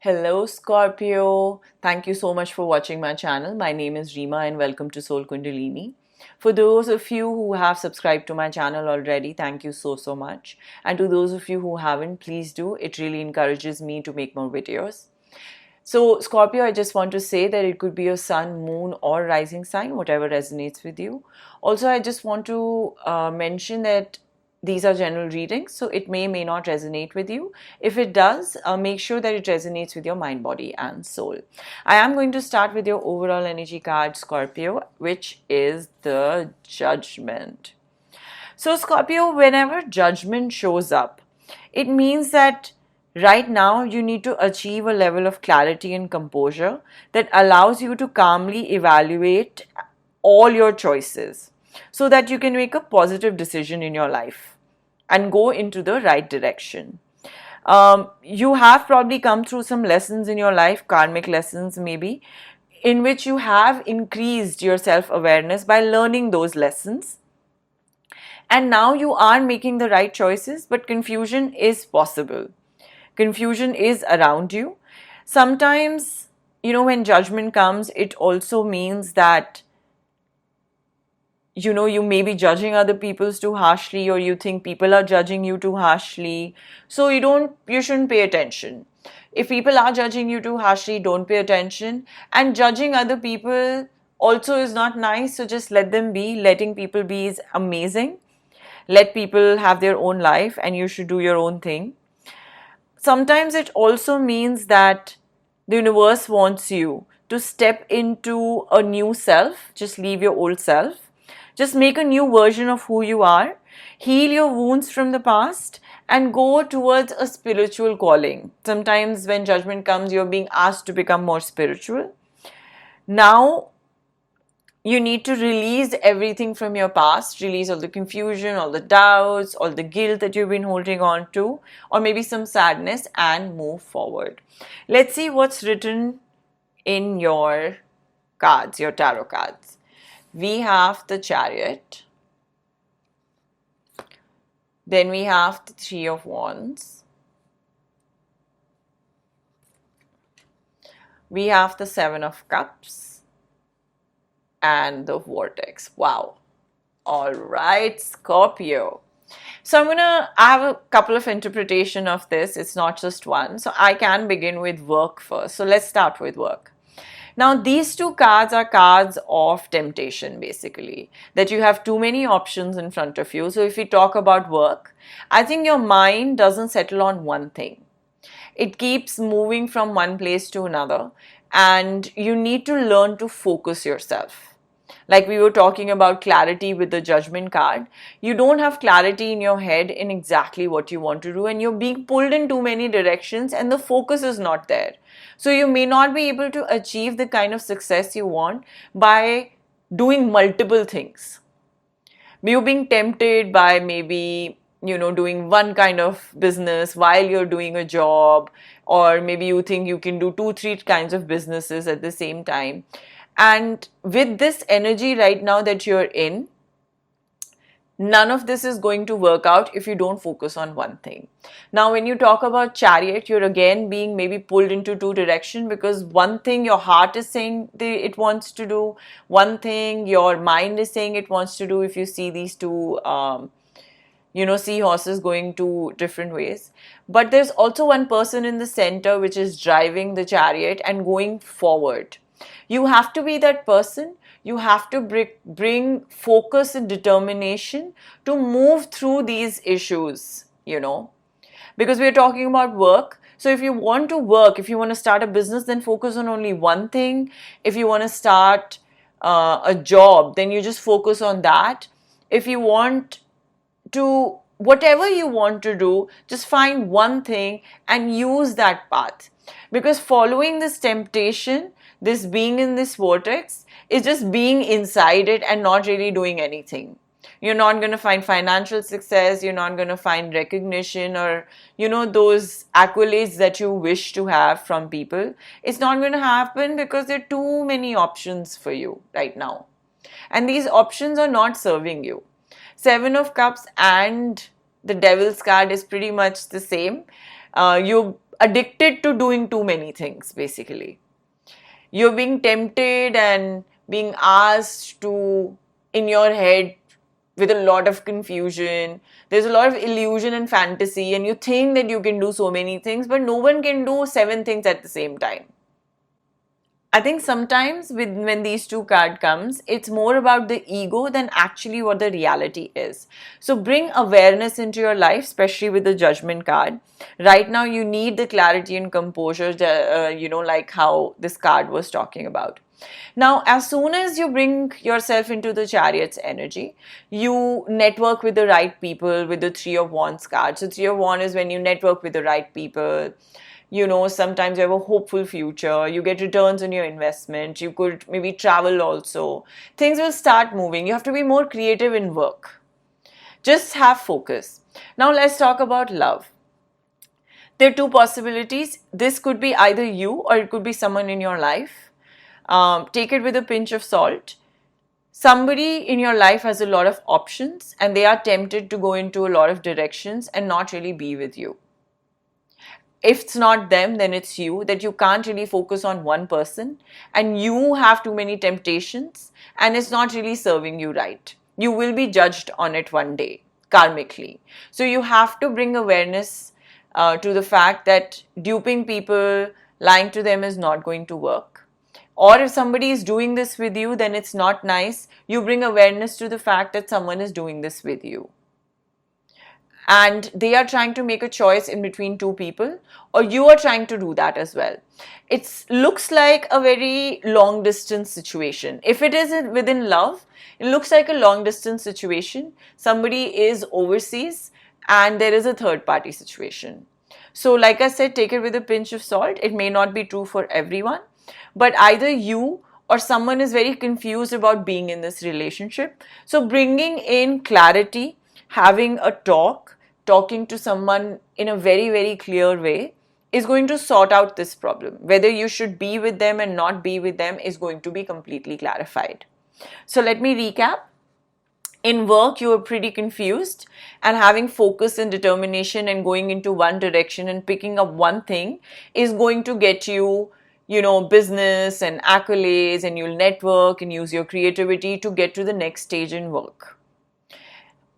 Hello Scorpio, thank you so much for watching my channel. My name is Rima and welcome to Soul Kundalini. For those of you who have subscribed to my channel already, thank you so much. And to those of you who haven't, please do. It really encourages me to make more videos. So Scorpio, I just want to say that it could be your sun, moon or rising sign, whatever resonates with you. Also, I just want to mention that these are general readings, so it may not resonate with you. If it does, make sure that it resonates with your mind, body and soul. I am going to start with your overall energy card, Scorpio, which is the Judgment. So Scorpio, whenever judgment shows up, it means that right now you need to achieve a level of clarity and composure that allows you to calmly evaluate all your choices so that you can make a positive decision in your life and go into the right direction. You have probably come through some lessons in your life, karmic lessons maybe, in which you have increased your self awareness by learning those lessons. And now you are making the right choices, but confusion is possible. Confusion is around you. Sometimes, when judgment comes, it also means that you may be judging other people's too harshly, or you think people are judging you too harshly, so you shouldn't pay attention. If people are judging you too harshly, don't pay attention. And judging other people also is not nice, so just let them be. Letting people be is amazing. Let people have their own life and you should do your own thing. Sometimes it also means that the universe wants you to step into a new self. Just leave your old self. Just make a new version of who you are. Heal your wounds from the past and go towards a spiritual calling. Sometimes when judgment comes, you're being asked to become more spiritual. Now, you need to release everything from your past, release all the confusion, all the doubts, all the guilt that you've been holding on to, or maybe some sadness, and move forward. Let's see what's written in your cards, your tarot cards. We have the Chariot. Then we have the Three of Wands. We have the Seven of Cups. And the Vortex. Wow. All right, Scorpio. So I have a couple of interpretation of this. It's not just one. So I can begin with work first. So let's start with work. Now, these two cards are cards of temptation, basically, that you have too many options in front of you. So if we talk about work, I think your mind doesn't settle on one thing. It keeps moving from one place to another, and you need to learn to focus yourself. Like we were talking about clarity with the Judgment card, you don't have clarity in your head in exactly what you want to do, and you're being pulled in too many directions and the focus is not there. So you may not be able to achieve the kind of success you want by doing multiple things. You're being tempted by maybe doing one kind of business while you're doing a job, or maybe you think you can do 2-3 kinds of businesses at the same time. And with this energy right now that you're in, none of this is going to work out if you don't focus on one thing. Now, when you talk about Chariot, you're again being maybe pulled into two directions, because one thing your heart is saying it wants to do, one thing your mind is saying it wants to do. If you see these two seahorses going two different ways. But there's also one person in the center which is driving the chariot and going forward. You have to be that person. You have to bring focus and determination to move through these issues, because we're talking about work. So if you want to work, if you want to start a business, then focus on only one thing. If you want to start a job, then you just focus on that. If you want to, whatever you want to do, just find one thing and use that path. Because following this temptation, this being in this vortex, is just being inside it and not really doing anything. You're not going to find financial success, you're not going to find recognition, or those accolades that you wish to have from people. It's not going to happen because there are too many options for you right now, and these options are not serving you. Seven of Cups and the Devil's card is pretty much the same. You addicted to doing too many things, basically. You're being tempted and being asked to, in your head, with a lot of confusion. There's a lot of illusion and fantasy, and you think that you can do so many things, but no one can do 7 things at the same time. I think sometimes when these two card comes, it's more about the ego than actually what the reality is. So bring awareness into your life, especially with the judgment card. Right now, you need the clarity and composure, like how this card was talking about. Now, as soon as you bring yourself into the chariot's energy, you network with the right people with the Three of Wands card. So, Three of Wands is when you network with the right people. Sometimes you have a hopeful future, you get returns on your investment, you could maybe travel also. Things will start moving. You have to be more creative in work. Just have focus. Now, let's talk about love. There are two possibilities. This could be either you or it could be someone in your life. Take it with a pinch of salt. Somebody in your life has a lot of options and they are tempted to go into a lot of directions and not really be with you. If it's not them, then it's you, that you can't really focus on one person and you have too many temptations and it's not really serving you right. You will be judged on it one day, karmically. So you have to bring awareness to the fact that duping people, lying to them is not going to work. Or if somebody is doing this with you, then it's not nice. You bring awareness to the fact that someone is doing this with you. And they are trying to make a choice in between two people, or you are trying to do that as well. It looks like a very long distance situation. If it is within love, it looks like a long distance situation. Somebody is overseas and there is a third party situation. So like I said, take it with a pinch of salt. It may not be true for everyone, but either you or someone is very confused about being in this relationship. So bringing in clarity, having a talking to someone in a very, very clear way is going to sort out this problem. Whether you should be with them and not be with them is going to be completely clarified. So let me recap. In work, you are pretty confused, and having focus and determination and going into one direction and picking up one thing is going to get you, business and accolades, and you'll network and use your creativity to get to the next stage in work.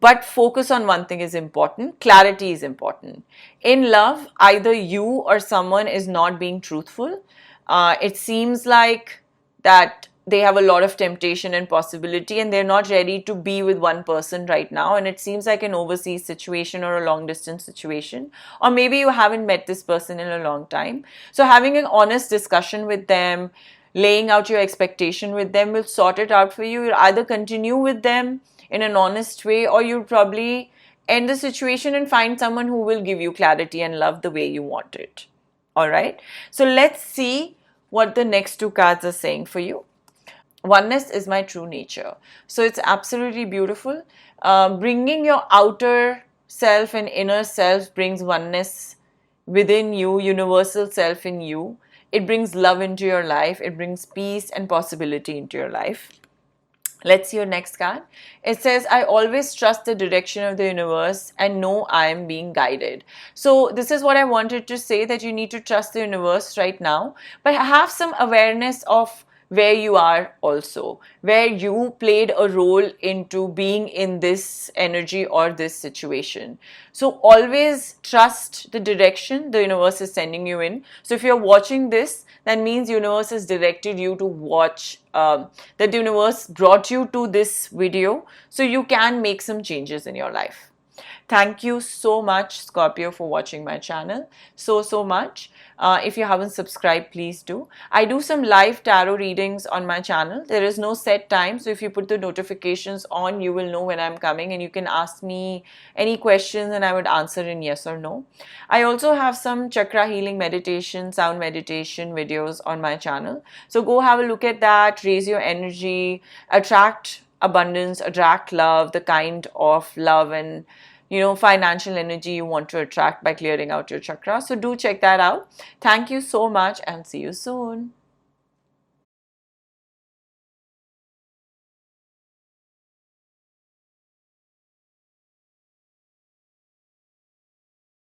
But focus on one thing is important. Clarity is important. In love, either you or someone is not being truthful. It seems like that they have a lot of temptation and possibility and they're not ready to be with one person right now. And it seems like an overseas situation or a long distance situation. Or maybe you haven't met this person in a long time. So having an honest discussion with them, laying out your expectation with them will sort it out for you. You'll either continue with them in an honest way, or you'll probably end the situation and find someone who will give you clarity and love the way you want it. All right. So let's see what the next two cards are saying for you. Oneness is my true nature. So it's absolutely beautiful. Bringing your outer self and inner self brings oneness within you, universal self in you. It brings love into your life. It brings peace and possibility into your life. Let's see your next card. It says, I always trust the direction of the universe and know I am being guided. So this is what I wanted to say, that you need to trust the universe right now, but have some awareness of where you are also, where you played a role into being in this energy or this situation. So always trust the direction the universe is sending you in. So if you're watching this, that means universe has directed you to watch, that the universe brought you to this video so you can make some changes in your life. Thank you so much, Scorpio, for watching my channel. So much. If you haven't subscribed, please do. I do some live tarot readings on my channel. There is no set time. So if you put the notifications on, you will know when I'm coming and you can ask me any questions and I would answer in yes or no. I also have some chakra healing meditation, sound meditation videos on my channel. So go have a look at that, raise your energy, attract abundance, attract love, the kind of love and financial energy you want to attract by clearing out your chakra. So do check that out. Thank you so much and see you soon.